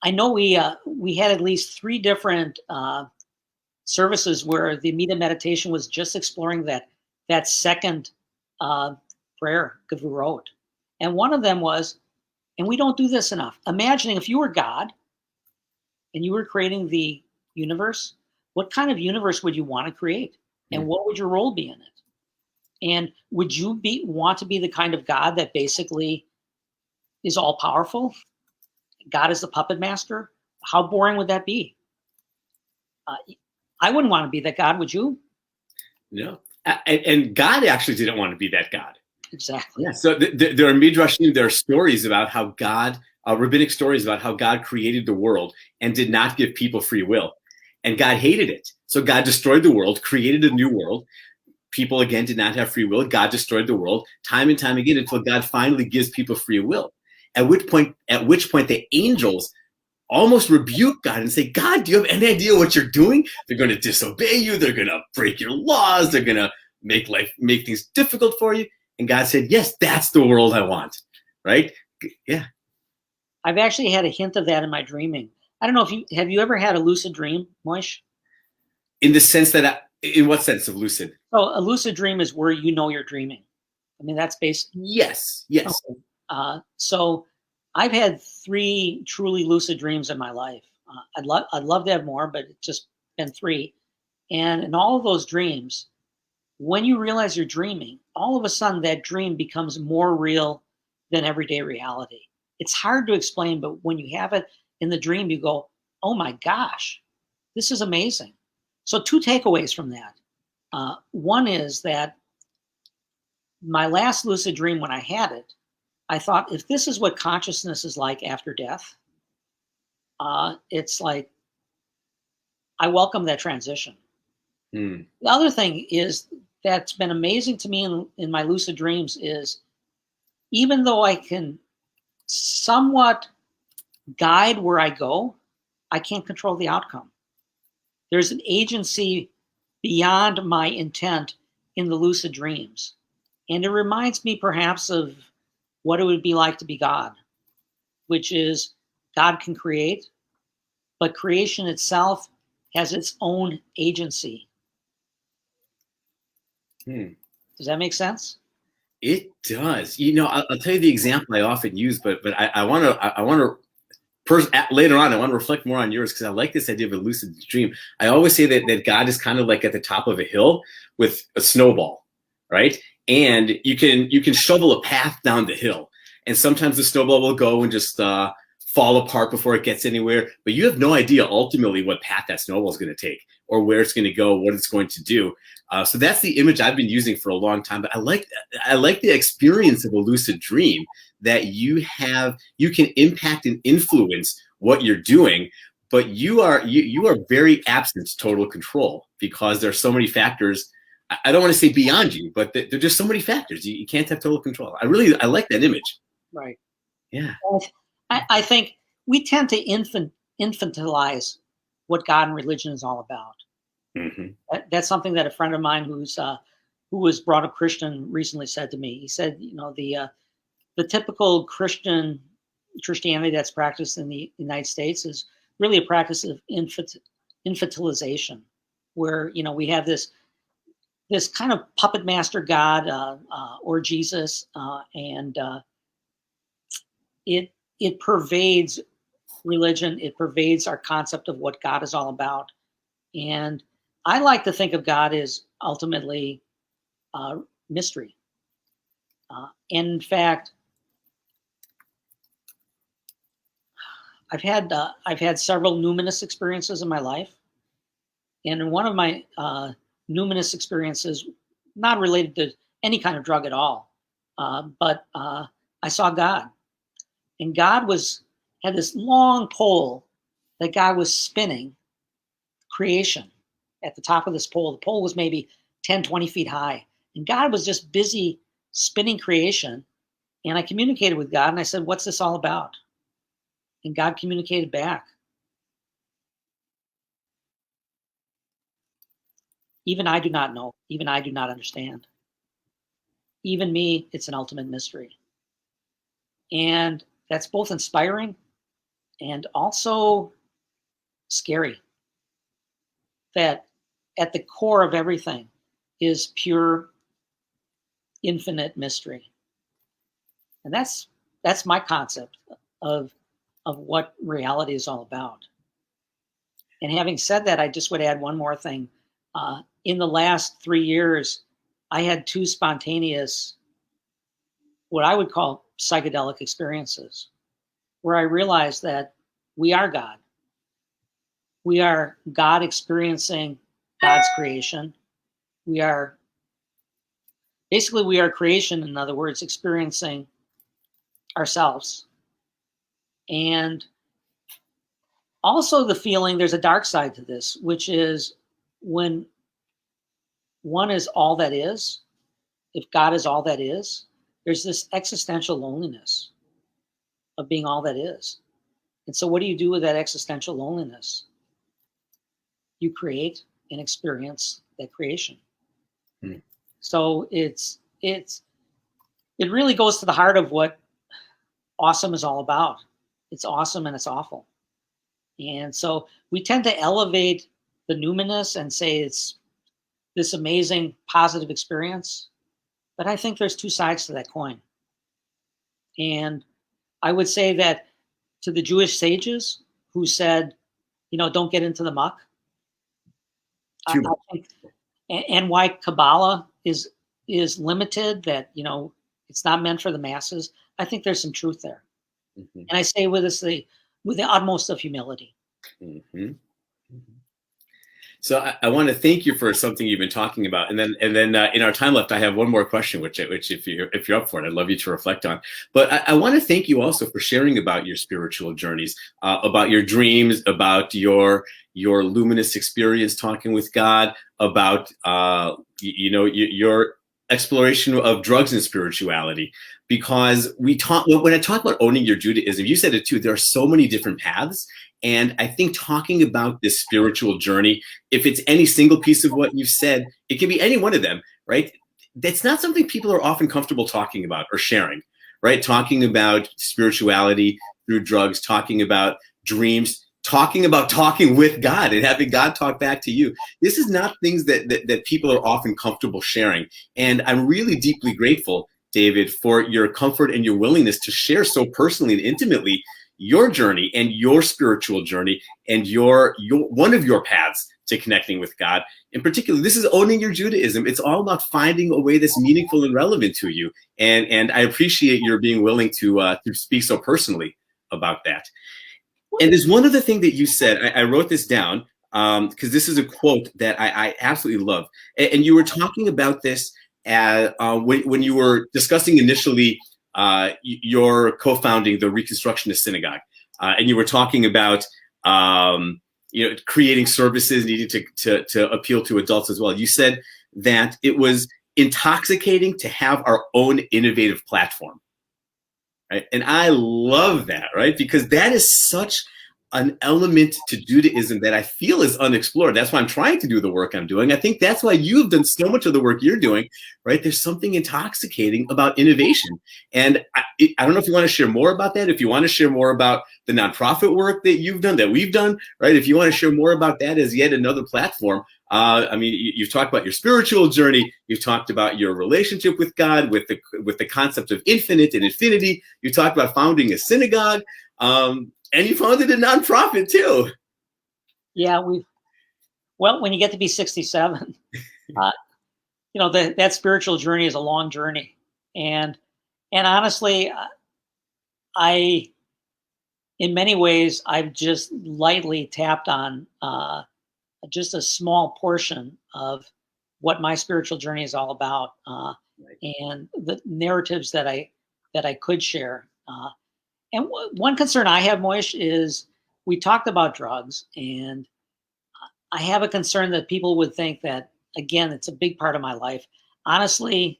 I know we had at least 3 different services where the Amida meditation was just exploring that second prayer, Gevurot. And one of them was, and we don't do this enough, imagining if you were God and you were creating the universe, what kind of universe would you want to create? And what would your role be in it? And would you want to be the kind of God that basically is all powerful? God is the puppet master? How boring would that be? I wouldn't want to be that God, would you? No. And God actually didn't want to be that God. Exactly. Yeah. So there are midrashim, there are stories about how God, rabbinic stories about how God created the world and did not give people free will. And God hated it. So God destroyed the world, created a new world. People, again, did not have free will. God destroyed the world time and time again until God finally gives people free will. At which point the angels almost rebuke God and say, God, do you have any idea what you're doing? They're going to disobey you. They're going to break your laws. They're going to make things difficult for you. And God said, yes, that's the world I want. Right? Yeah. I've actually had a hint of that in my dreaming. I don't know if have you ever had a lucid dream, Moish? In the sense that, in what sense of lucid? So a lucid dream is where you know you're dreaming. I mean, that's basically. Yes. Okay. So I've had 3 truly lucid dreams in my life. I'd love to have more, but it's just been 3. And in all of those dreams, when you realize you're dreaming, all of a sudden that dream becomes more real than everyday reality. It's hard to explain, but when you have it in the dream, you go, oh my gosh, this is amazing. So 2 takeaways from that. One is that my last lucid dream, when I had it, I thought, if this is what consciousness is like after death, it's like, I welcome that transition. The other thing is that's been amazing to me in my lucid dreams is, even though I can somewhat guide where I go, I can't control the outcome. There's an agency beyond my intent in the lucid dreams. And it reminds me perhaps of what it would be like to be God, which is God can create, but creation itself has its own agency. Does that make sense? It does. I'll tell you the example I often use, but I want to later on, I want to reflect more on yours because I like this idea of a lucid dream. I always say that God is kind of like at the top of a hill with a snowball, right? and you can shovel a path down the hill, and sometimes the snowball will go and just fall apart before it gets anywhere, but you have no idea ultimately what path that snowball is going to take or where it's going to go, what it's going to do. So that's the image I've been using for a long time. But I like the experience of a lucid dream, that you can impact and influence what you're doing, but you are very absent to total control, because there are so many factors. I don't want to say beyond you, but there are just so many factors. You can't have total control. I like that image. Right. Yeah. I think we tend to infantilize what God and religion is all about. Mm-hmm. That's something that a friend of mine who was brought up Christian recently said to me. He said, the typical Christianity that's practiced in the United States is really a practice of infantilization, where we have this kind of puppet master God or Jesus, and it pervades religion. It pervades our concept of what God is all about. And I like to think of God as ultimately mystery. In fact, I've had several numinous experiences in my life, and in one of my numinous experiences, not related to any kind of drug at all, but I saw God. And God had this long pole that God was spinning creation at the top of this pole. The pole was maybe 10, 20 feet high. And God was just busy spinning creation. And I communicated with God and I said, "What's this all about?" And God communicated back. Even I do not know. Even I do not understand. Even me, it's an ultimate mystery. And that's both inspiring and also scary. That at the core of everything is pure, infinite mystery. And that's my concept of what reality is all about. And having said that, I just would add one more thing. In the last 3 years, I had 2 spontaneous, what I would call psychedelic experiences, where I realized that we are God. We are God experiencing God's creation. We are creation, in other words, experiencing ourselves. And also the feeling, there's a dark side to this, which is when one is all that is, if God is all that is, there's this existential loneliness of being all that is. And so what do you do with that existential loneliness? You create and experience that creation. So it really goes to the heart of what awesome is all about. It's awesome and it's awful. And so we tend to elevate the numinous and say it's this amazing positive experience. But I think there's 2 sides to that coin. And I would say that to the Jewish sages who said, don't get into the muck. I think, and why Kabbalah is limited, that, it's not meant for the masses. I think there's some truth there. Mm-hmm. And I say with the utmost of humility. Mm-hmm. Mm-hmm. So I want to thank you for something you've been talking about, and then in our time left, I have one more question, which if you're up for it, I'd love you to reflect on. But I want to thank you also for sharing about your spiritual journeys, about your dreams, about your luminous experience talking with God, about your exploration of drugs and spirituality. Because when I talk about owning your Judaism, you said it too. There are so many different paths. And I think talking about this spiritual journey, if it's any single piece of what you've said, it can be any one of them, right? That's not something people are often comfortable talking about or sharing, right? Talking about spirituality through drugs, talking about dreams, talking about talking with God and having God talk back to you. This is not things that people are often comfortable sharing. And I'm really deeply grateful, David, for your comfort and your willingness to share so personally and intimately your journey and your spiritual journey and your one of your paths to connecting with God. In particular, this is owning your Judaism. It's all about finding a way that's meaningful and relevant to you. And I appreciate your being willing to speak so personally about that. And there's one other thing that you said. I wrote this down because this is a quote that I absolutely love. And you were talking about this when you were discussing initially your co-founding the Reconstructionist synagogue, and you were talking about creating services needing to appeal to adults as well. You said that it was intoxicating to have our own innovative platform. Right? And I love that, right? Because that is such an element to Judaism that I feel is unexplored. That's why I'm trying to do the work I'm doing. I think that's why you've done so much of the work you're doing, right? There's something intoxicating about innovation. And I don't know if you want to share more about that, if you want to share more about the nonprofit work that you've done, that we've done, right? If you want to share more about that as yet another platform. You've talked about your spiritual journey. You've talked about your relationship with God, with the concept of infinite and infinity. You talked about founding a synagogue. And you founded a nonprofit too. Yeah, when you get to be 67, that spiritual journey is a long journey, and honestly, in many ways, I've just lightly tapped on just a small portion of what my spiritual journey is all about, and the narratives that I could share. And one concern I have, Moish, is we talked about drugs, and I have a concern that people would think that, again, it's a big part of my life. Honestly,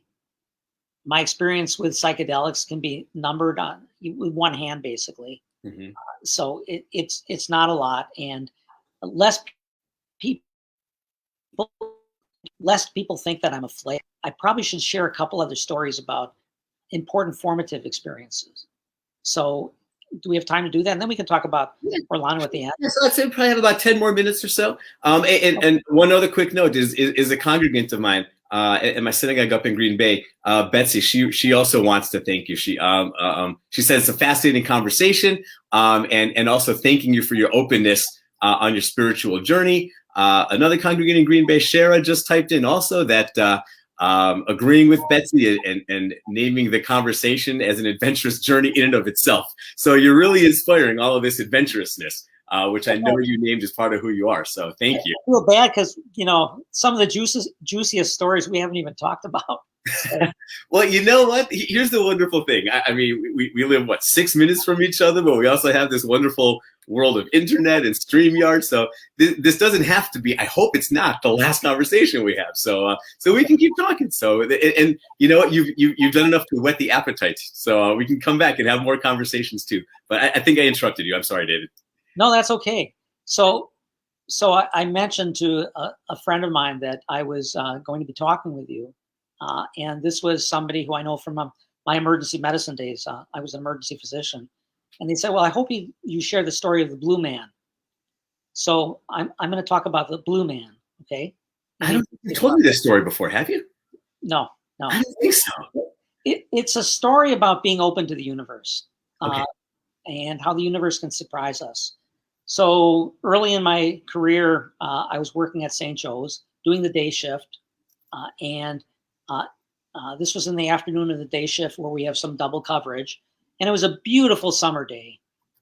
my experience with psychedelics can be numbered on with one hand, basically. Mm-hmm. So it's not a lot, and less people think that I'm a flake. I probably should share a couple other stories about important formative experiences. So do we have time to do that? And then we can talk about OrLanu at the end. So I'd say probably have about 10 more minutes or so. And one other quick note is a congregant of mine at my synagogue up in Green Bay, Betsy. She also wants to thank you. She said it's a fascinating conversation, and also thanking you for your openness on your spiritual journey. Another congregant in Green Bay, Shara, just typed in also that agreeing with Betsy and naming the conversation as an adventurous journey in and of itself. So you're really inspiring all of this adventurousness, which I know you named as part of who you are. So thank you. I feel bad because, some of the juiciest stories we haven't even talked about. Well, you know what? Here's the wonderful thing. We live, 6 minutes from each other, but we also have this wonderful world of internet and StreamYard. So this doesn't have to be, I hope it's not the last conversation we have. So we can keep talking. So, and you know what? You've done enough to whet the appetite. So we can come back and have more conversations too. But I think I interrupted you. I'm sorry, David. No, that's okay. So I mentioned to a friend of mine that I was going to be talking with you. And this was somebody who I know from my emergency medicine days. I was an emergency physician. And they said, well, I hope you share the story of the blue man. So I'm going to talk about the blue man, okay? I don't think you told me this story before, have you? No. I don't think so. It's a story about being open to the universe, okay. And how the universe can surprise us. So early in my career, I was working at St. Joe's, doing the day shift, and this was in the afternoon of the day shift where we have some double coverage. And it was a beautiful summer day.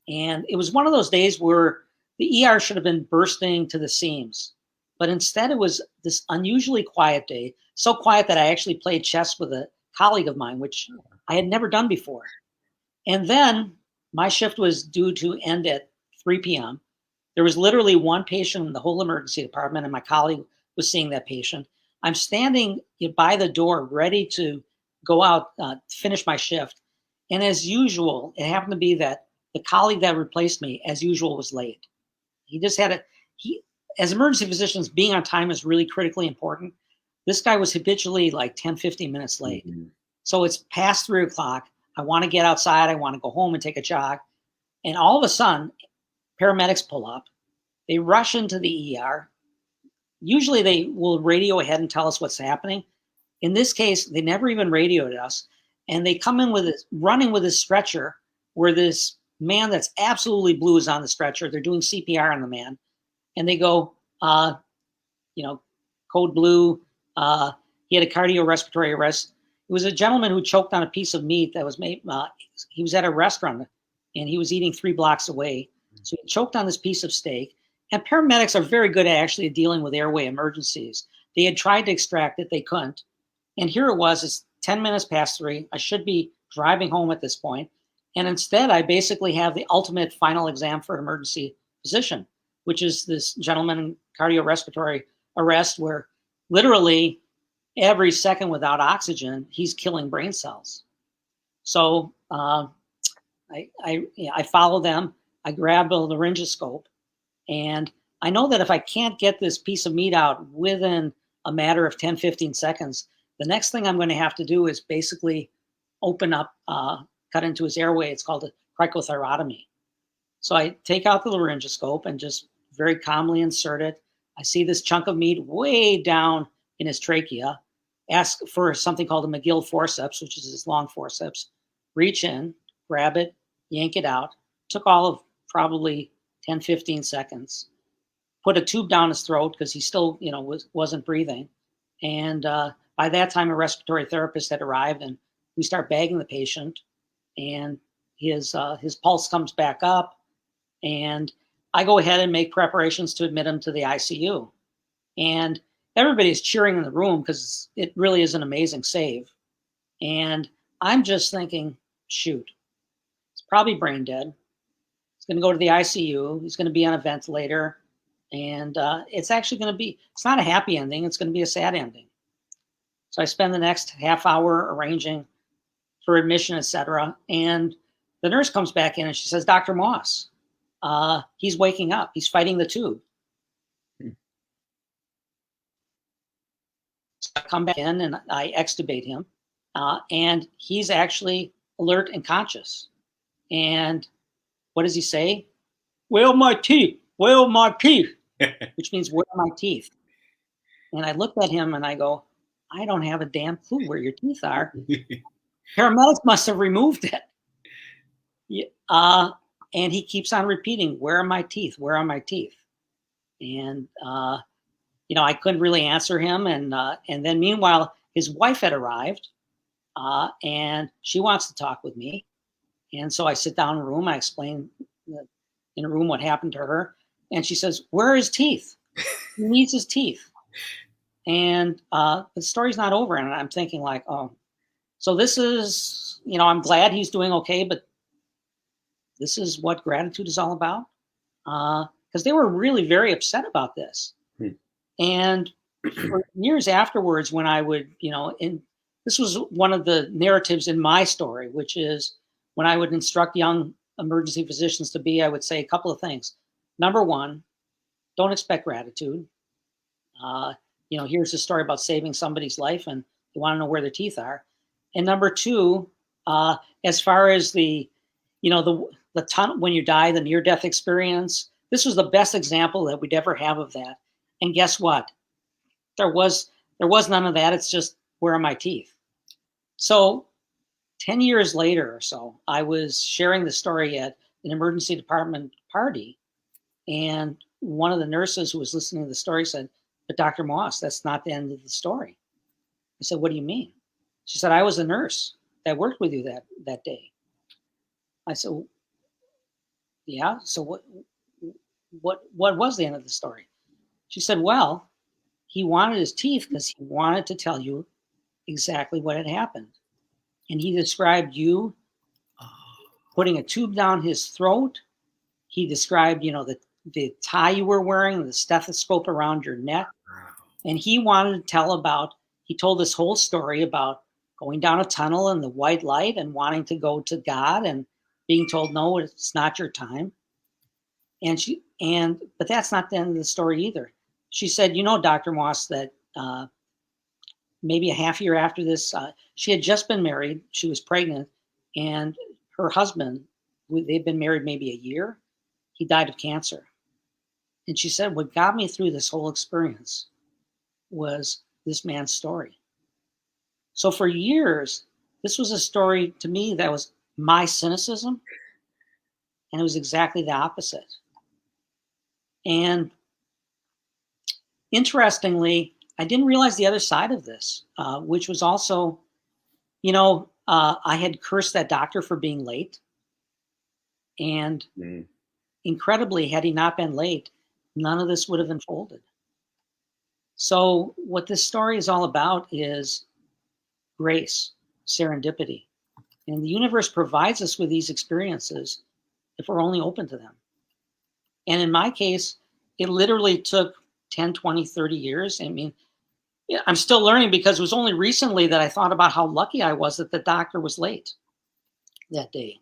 And it was one of those days where the ER should have been bursting to the seams. But instead, it was this unusually quiet day, so quiet that I actually played chess with a colleague of mine, which I had never done before. And then my shift was due to end at 3 p.m. There was literally one patient in the whole emergency department, and my colleague was seeing that patient. I'm standing by the door ready to go out, finish my shift. And as usual, it happened to be that the colleague that replaced me, as usual, was late. He just had as emergency physicians, being on time is really critically important. This guy was habitually like 10, 15 minutes late. Mm-hmm. So it's past 3 o'clock. I want to get outside. I want to go home and take a jog. And all of a sudden, paramedics pull up. They rush into the ER. Usually they will radio ahead and tell us what's happening. In this case, they never even radioed us. And they come in running with a stretcher where this man that's absolutely blue is on the stretcher. They're doing CPR on the man. And they go, code blue. He had a cardiorespiratory arrest. It was a gentleman who choked on a piece of meat that was made. He was at a restaurant and he was eating 3 blocks away. So he choked on this piece of steak. And paramedics are very good at actually dealing with airway emergencies. They had tried to extract it, they couldn't. And here it was, it's 10 minutes past 3. I should be driving home at this point. And instead, I basically have the ultimate final exam for an emergency physician, which is this gentleman in cardiorespiratory arrest where literally every second without oxygen, he's killing brain cells. So I follow them. I grab a laryngoscope, and I know that if I can't get this piece of meat out within a matter of 10, 15 seconds, the next thing I'm going to have to do is basically open up, cut into his airway. It's called a cricothyrotomy. So I take out the laryngoscope and just very calmly insert it. I see this chunk of meat way down in his trachea. Ask for something called a McGill forceps, which is his long forceps. Reach in, grab it, yank it out. Took all of probably 10, 15 seconds. Put a tube down his throat because he still, wasn't breathing. And by that time, a respiratory therapist had arrived, and we start bagging the patient. And his pulse comes back up, and I go ahead and make preparations to admit him to the ICU. And everybody's cheering in the room because it really is an amazing save. And I'm just thinking, shoot, he's probably brain dead. He's going to go to the ICU. He's going to be on a ventilator. And it's actually going to be, it's not a happy ending. It's going to be a sad ending. So I spend the next half hour arranging for admission, etc. And the nurse comes back in and she says, Dr. Moss, he's waking up. He's fighting the tube. So I come back in and I extubate him. And he's actually alert and conscious. And what does he say? Well, my teeth. Well, my teeth. Which means, where are my teeth? And I looked at him and I go, I don't have a damn clue where your teeth are. Paramedics must have removed it. And he keeps on repeating, where are my teeth? Where are my teeth? And, I couldn't really answer him. And then meanwhile, his wife had arrived and she wants to talk with me. And so I sit down in a room. I explain in a room what happened to her. And she says, where are his teeth? He needs his teeth. And the story's not over. And I'm thinking like, oh, so this is, I'm glad he's doing okay, but this is what gratitude is all about. Because they were really very upset about this. And for years afterwards, when I would, this was one of the narratives in my story, which is when I would instruct young emergency physicians to be, I would say a couple of things. Number one, don't expect gratitude. Here's a story about saving somebody's life and you want to know where their teeth are. And number two, as far as the tunnel, when you die, the near-death experience, this was the best example that we'd ever have of that. And guess what? There was none of that. It's just, where are my teeth? So 10 years later or so, I was sharing the story at an emergency department party. And one of the nurses who was listening to the story said, but Dr. Moss, that's not the end of the story. I said, what do you mean? She said, I was a nurse that worked with you that day. I said, yeah, so what was the end of the story? She said, well, he wanted his teeth because he wanted to tell you exactly what had happened. And he described you putting a tube down his throat. He described, the tie you were wearing, the stethoscope around your neck. And he wanted to tell he told this whole story about going down a tunnel in the white light and wanting to go to God and being told, no, it's not your time. But that's not the end of the story either. She said, Dr. Moss, that maybe a half year after this, she had just been married. She was pregnant, and her husband, they'd been married maybe a year. He died of cancer. And she said, what got me through this whole experience was this man's story. So for years, this was a story to me that was my cynicism, and it was exactly the opposite. And interestingly, I didn't realize the other side of this, which was also, I had cursed that doctor for being late. And incredibly, had he not been late, none of this would have unfolded. So what this story is all about is grace, serendipity. And the universe provides us with these experiences if we're only open to them. And in my case, it literally took 10, 20, 30 years. I mean, I'm still learning because it was only recently that I thought about how lucky I was that the doctor was late that day.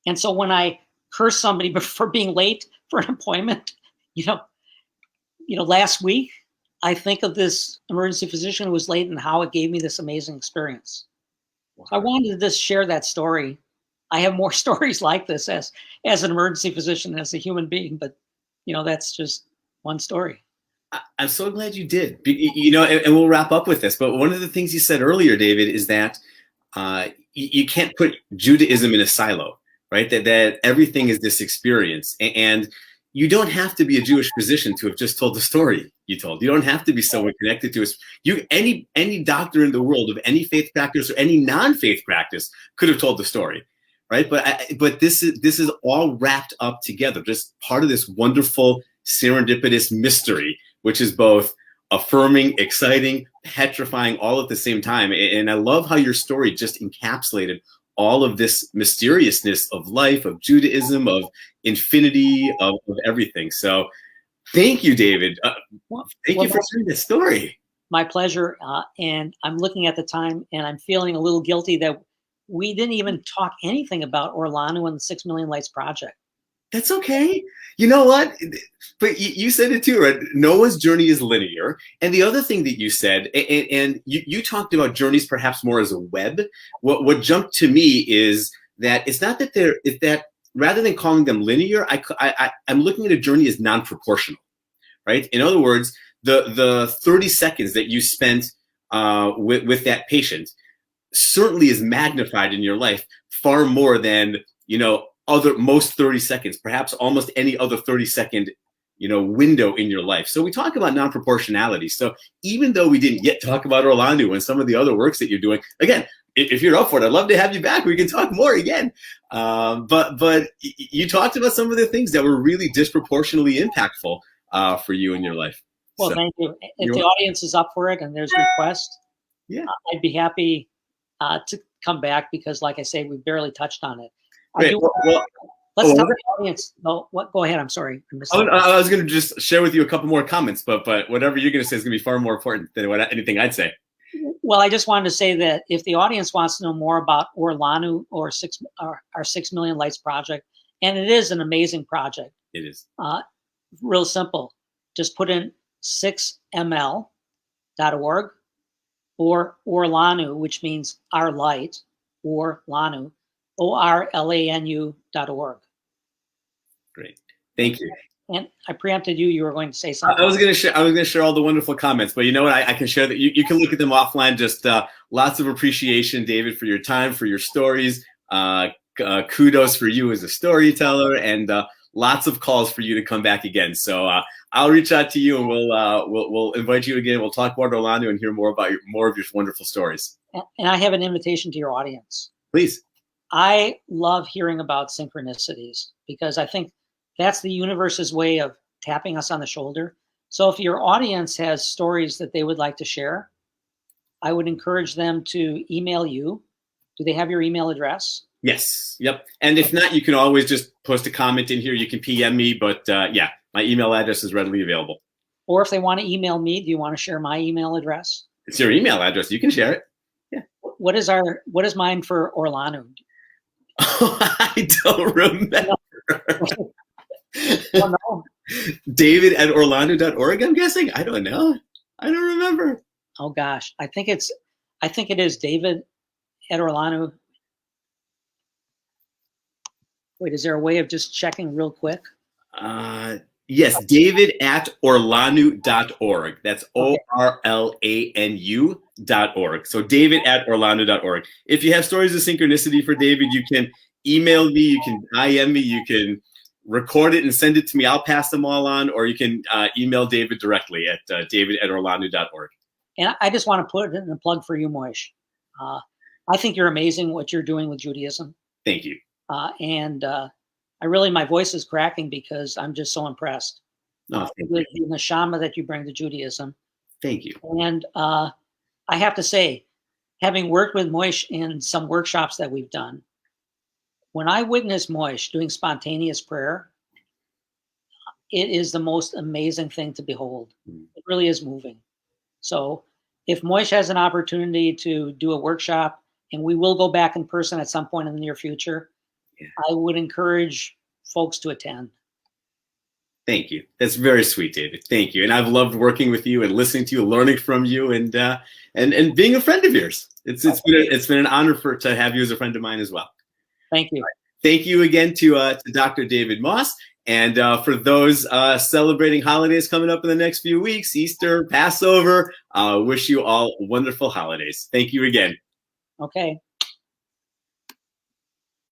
And so when I curse somebody for being late for an appointment, last week, I think of this emergency physician who was late and how it gave me this amazing experience. Wow. I wanted to just share that story. I have more stories like this as an emergency physician, as a human being, but that's just one story. I'm so glad you did, and we'll wrap up with this. But one of the things you said earlier, David, is that you can't put Judaism in a silo, right? That everything is this experience. And you don't have to be a Jewish physician to have just told the story you told. You don't have to be someone connected to us. Any doctor in the world of any faith practice or any non-faith practice could have told the story, right? But this is all wrapped up together, just part of this wonderful serendipitous mystery, which is both affirming, exciting, petrifying, all at the same time. And I love how your story just encapsulated all of this mysteriousness of life, of Judaism, of infinity, of everything. So thank you, David. Thank you for sharing this story. My pleasure. And I'm looking at the time and I'm feeling a little guilty that we didn't even talk anything about OrLanu and the 6 Million Lights Project. That's okay. You know what? But you said it too, right? Noah's journey is linear. And the other thing that you said, and you talked about journeys perhaps more as a web. What jumped to me is that it's not that that rather than calling them linear, I'm looking at a journey as non-proportional, right? In other words, the 30 seconds that you spent with that patient certainly is magnified in your life far more than, most 30 seconds, perhaps almost any other 30-second, window in your life. So we talk about non-proportionality. So even though we didn't yet talk about OrLanu and some of the other works that you're doing, again, if you're up for it, I'd love to have you back. We can talk more again. But you talked about some of the things that were really disproportionately impactful for you in your life. Well, so, thank you. If the audience is up for it and there's requests, I'd be happy to come back because, like I say, we barely touched on it. Great. Let's tell the audience. No, what? Go ahead. I'm sorry. I was going to just share with you a couple more comments, but whatever you're going to say is going to be far more important than anything I'd say. Well, I just wanted to say that if the audience wants to know more about OrLanu or our 6 Million Lights Project, and it is an amazing project. It is. Real simple. Just put in 6ml.org or OrLanu, which means our light, OrLanu. OrLanu.org. Great. Thank you. And I preempted you. You were going to say something. I was going to share all the wonderful comments, but you know what? I can share that. You can look at them offline. Just lots of appreciation, David, for your time, for your stories. Kudos for you as a storyteller, and lots of calls for you to come back again. So I'll reach out to you, and we'll invite you again. We'll talk more about OrLanu and hear more about more of your wonderful stories. And I have an invitation to your audience. Please. I love hearing about synchronicities because I think that's the universe's way of tapping us on the shoulder. So if your audience has stories that they would like to share, I would encourage them to email you. Do they have your email address? Yes. Yep. And if not, you can always just post a comment in here. You can PM me, but my email address is readily available. Or if they want to email me, do you want to share my email address? It's your email address. You can share it. Yeah. What is mine for OrLanu? I don't remember. Oh, no. David at OrLanu.org, I'm guessing. I don't know. I don't remember. Oh gosh. I think it is David at OrLanu. Wait, is there a way of just checking real quick? Yes, David at OrLanu.org. That's OrLanu.org. So David at OrLanu.org. If you have stories of synchronicity for David, you can email me, you can IM me, you can record it and send it to me. I'll pass them all on, or you can email David directly at david@orlanu.org. And I just want to put in a plug for you, Moish. I think you're amazing what you're doing with Judaism. Thank you. And my voice is cracking because I'm just so impressed with the neshama that you bring to Judaism. Thank you. And I have to say, having worked with Moish in some workshops that we've done, when I witness Moish doing spontaneous prayer, it is the most amazing thing to behold. It really is moving. So if Moish has an opportunity to do a workshop, and we will go back in person at some point in the near future, I would encourage folks to attend. Thank you. That's very sweet, David. Thank you. And I've loved working with you and listening to you, learning from you, and being a friend of yours. It's been an honor to have you as a friend of mine as well. Thank you. Thank you again to Dr. David Moss. And for those celebrating holidays coming up in the next few weeks, Easter, Passover, wish you all wonderful holidays. Thank you again. Okay.